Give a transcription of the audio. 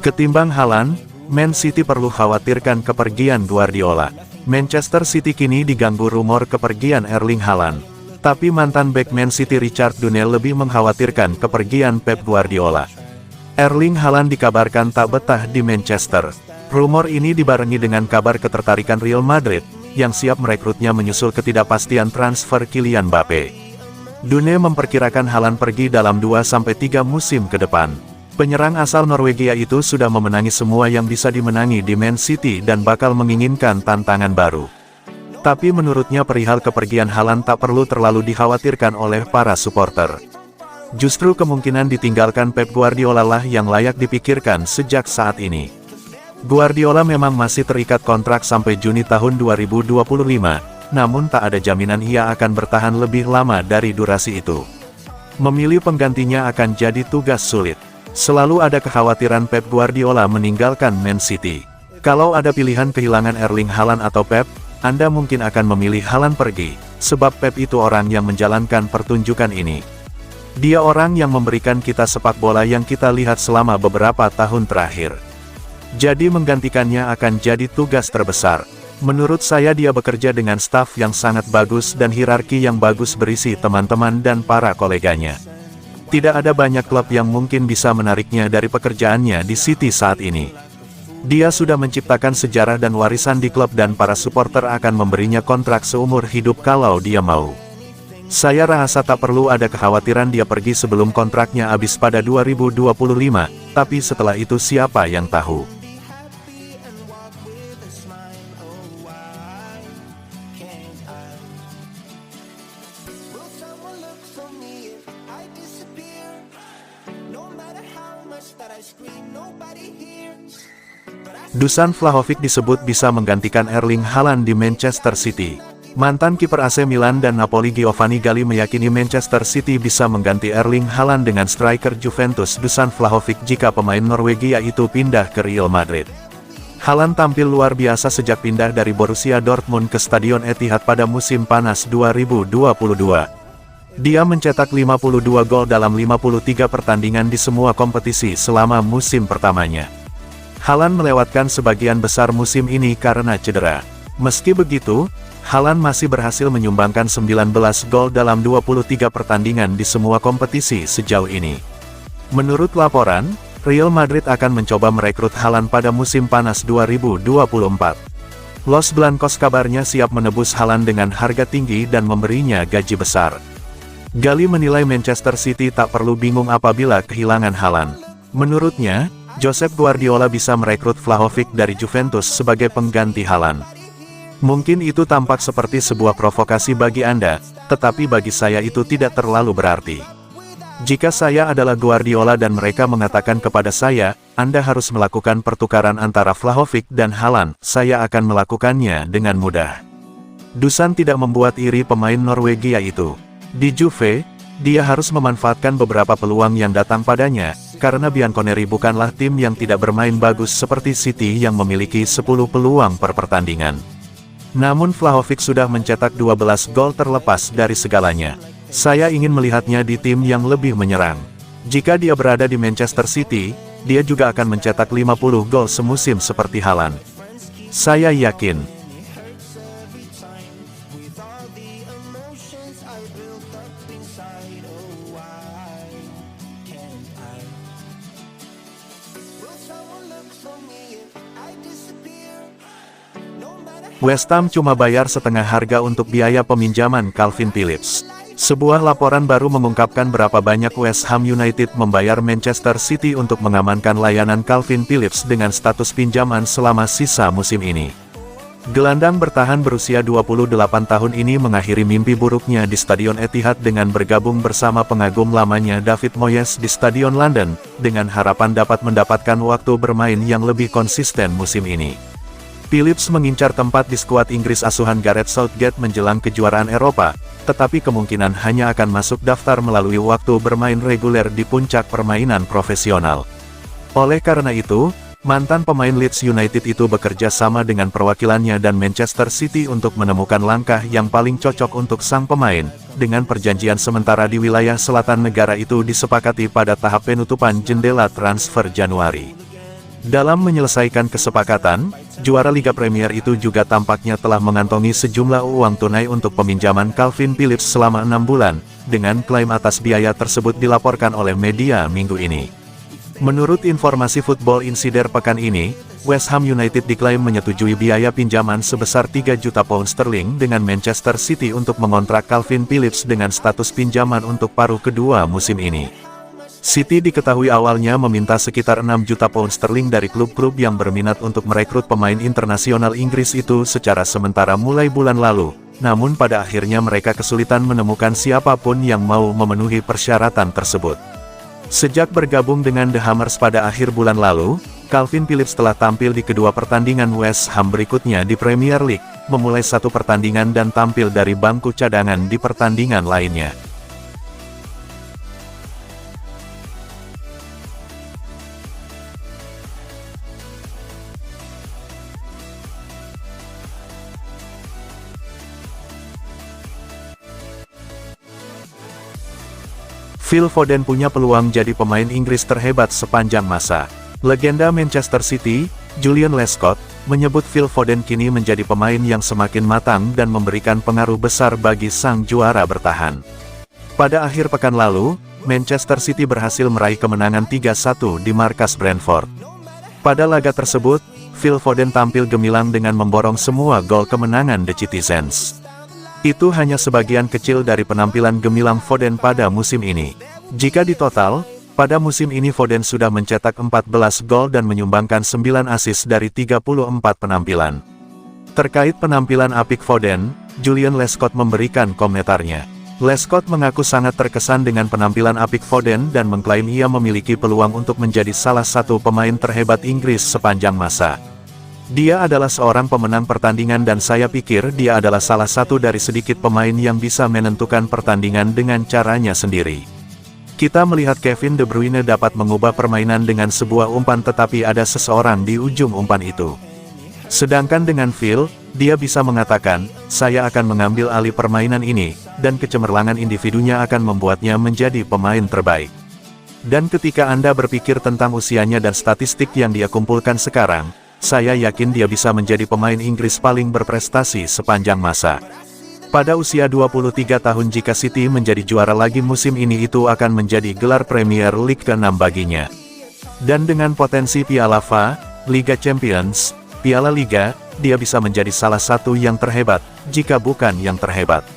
Ketimbang Haaland, Man City perlu khawatirkan kepergian Guardiola. Manchester City kini diganggu rumor kepergian Erling Haaland. Tapi mantan bek Man City Richard Dunne lebih mengkhawatirkan kepergian Pep Guardiola. Erling Haaland dikabarkan tak betah di Manchester. Rumor ini dibarengi dengan kabar ketertarikan Real Madrid, yang siap merekrutnya menyusul ketidakpastian transfer Kylian Mbappe. Dunne memperkirakan Haaland pergi dalam 2-3 musim ke depan. Penyerang asal Norwegia itu sudah memenangi semua yang bisa dimenangi di Man City dan bakal menginginkan tantangan baru. Tapi menurutnya perihal kepergian Haaland tak perlu terlalu dikhawatirkan oleh para supporter. Justru kemungkinan ditinggalkan Pep Guardiola lah yang layak dipikirkan sejak saat ini. Guardiola memang masih terikat kontrak sampai Juni tahun 2025, namun tak ada jaminan ia akan bertahan lebih lama dari durasi itu. Memilih penggantinya akan jadi tugas sulit. Selalu ada kekhawatiran Pep Guardiola meninggalkan Man City. Kalau ada pilihan kehilangan Erling Haaland atau Pep, Anda mungkin akan memilih Haaland pergi, sebab Pep itu orang yang menjalankan pertunjukan ini. Dia orang yang memberikan kita sepak bola yang kita lihat selama beberapa tahun terakhir. Jadi menggantikannya akan jadi tugas terbesar. Menurut saya dia bekerja dengan staf yang sangat bagus dan hierarki yang bagus berisi teman-teman dan para koleganya. Tidak ada banyak klub yang mungkin bisa menariknya dari pekerjaannya di City saat ini. Dia sudah menciptakan sejarah dan warisan di klub dan para supporter akan memberinya kontrak seumur hidup kalau dia mau. Saya rasa tak perlu ada kekhawatiran dia pergi sebelum kontraknya habis pada 2025, tapi setelah itu siapa yang tahu. Dusan Vlahovic disebut bisa menggantikan Erling Haaland di Manchester City. Mantan kiper AC Milan dan Napoli Giovanni Galli meyakini Manchester City bisa mengganti Erling Haaland dengan striker Juventus Dusan Vlahovic jika pemain Norwegia itu pindah ke Real Madrid. Haaland tampil luar biasa sejak pindah dari Borussia Dortmund ke Stadion Etihad pada musim panas 2022. Dia mencetak 52 gol dalam 53 pertandingan di semua kompetisi selama musim pertamanya. Haaland melewatkan sebagian besar musim ini karena cedera. Meski begitu, Haaland masih berhasil menyumbangkan 19 gol dalam 23 pertandingan di semua kompetisi sejauh ini. Menurut laporan, Real Madrid akan mencoba merekrut Haaland pada musim panas 2024. Los Blancos kabarnya siap menebus Haaland dengan harga tinggi dan memberinya gaji besar. Galli menilai Manchester City tak perlu bingung apabila kehilangan Haaland. Menurutnya, Josep Guardiola bisa merekrut Vlahovic dari Juventus sebagai pengganti Haaland. Mungkin itu tampak seperti sebuah provokasi bagi Anda, tetapi bagi saya itu tidak terlalu berarti. Jika saya adalah Guardiola dan mereka mengatakan kepada saya, Anda harus melakukan pertukaran antara Vlahovic dan Haaland, saya akan melakukannya dengan mudah. Dusan tidak membuat iri pemain Norwegia itu. Di Juve, dia harus memanfaatkan beberapa peluang yang datang padanya, karena Bianconeri bukanlah tim yang tidak bermain bagus seperti City yang memiliki 10 peluang per pertandingan. Namun Vlahovic sudah mencetak 12 gol terlepas dari segalanya. Saya ingin melihatnya di tim yang lebih menyerang. Jika dia berada di Manchester City, dia juga akan mencetak 50 gol semusim seperti Haaland. Saya yakin. West Ham cuma bayar setengah harga untuk biaya peminjaman Calvin Phillips. Sebuah laporan baru mengungkapkan berapa banyak West Ham United membayar Manchester City untuk mengamankan layanan Calvin Phillips dengan status pinjaman selama sisa musim ini. Gelandang bertahan berusia 28 tahun ini mengakhiri mimpi buruknya di Stadion Etihad dengan bergabung bersama pengagum lamanya David Moyes di Stadion London, dengan harapan dapat mendapatkan waktu bermain yang lebih konsisten musim ini. Phillips mengincar tempat di skuad Inggris asuhan Gareth Southgate menjelang kejuaraan Eropa, tetapi kemungkinan hanya akan masuk daftar melalui waktu bermain reguler di puncak permainan profesional. Oleh karena itu, mantan pemain Leeds United itu bekerja sama dengan perwakilannya dan Manchester City untuk menemukan langkah yang paling cocok untuk sang pemain, dengan perjanjian sementara di wilayah selatan negara itu disepakati pada tahap penutupan jendela transfer Januari. Dalam menyelesaikan kesepakatan, juara Liga Premier itu juga tampaknya telah mengantongi sejumlah uang tunai untuk peminjaman Calvin Phillips selama 6 bulan, dengan klaim atas biaya tersebut dilaporkan oleh media minggu ini. Menurut informasi Football Insider pekan ini, West Ham United diklaim menyetujui biaya pinjaman sebesar 3 juta pound sterling dengan Manchester City untuk mengontrak Calvin Phillips dengan status pinjaman untuk paruh kedua musim ini. City diketahui awalnya meminta sekitar 6 juta pound sterling dari klub-klub yang berminat untuk merekrut pemain internasional Inggris itu secara sementara mulai bulan lalu, namun pada akhirnya mereka kesulitan menemukan siapapun yang mau memenuhi persyaratan tersebut. Sejak bergabung dengan The Hammers pada akhir bulan lalu, Calvin Phillips telah tampil di kedua pertandingan West Ham berikutnya di Premier League, memulai satu pertandingan dan tampil dari bangku cadangan di pertandingan lainnya. Phil Foden punya peluang jadi pemain Inggris terhebat sepanjang masa. Legenda Manchester City, Julian Lescott, menyebut Phil Foden kini menjadi pemain yang semakin matang dan memberikan pengaruh besar bagi sang juara bertahan. Pada akhir pekan lalu, Manchester City berhasil meraih kemenangan 3-1 di markas Brentford. Pada laga tersebut, Phil Foden tampil gemilang dengan memborong semua gol kemenangan The Citizens. Itu hanya sebagian kecil dari penampilan gemilang Foden pada musim ini. Jika ditotal, pada musim ini Foden sudah mencetak 14 gol dan menyumbangkan 9 assist dari 34 penampilan. Terkait penampilan apik Foden, Julian Lescott memberikan komentarnya. Lescott mengaku sangat terkesan dengan penampilan apik Foden dan mengklaim ia memiliki peluang untuk menjadi salah satu pemain terhebat Inggris sepanjang masa. Dia adalah seorang pemenang pertandingan dan saya pikir dia adalah salah satu dari sedikit pemain yang bisa menentukan pertandingan dengan caranya sendiri. Kita melihat Kevin De Bruyne dapat mengubah permainan dengan sebuah umpan tetapi ada seseorang di ujung umpan itu. Sedangkan dengan Phil, dia bisa mengatakan, saya akan mengambil alih permainan ini, dan kecemerlangan individunya akan membuatnya menjadi pemain terbaik. Dan ketika Anda berpikir tentang usianya dan statistik yang dia kumpulkan sekarang, saya yakin dia bisa menjadi pemain Inggris paling berprestasi sepanjang masa. Pada usia 23 tahun jika City menjadi juara lagi musim ini itu akan menjadi gelar Premier League ke-6 baginya. Dan dengan potensi Piala FA, Liga Champions, Piala Liga, dia bisa menjadi salah satu yang terhebat, jika bukan yang terhebat.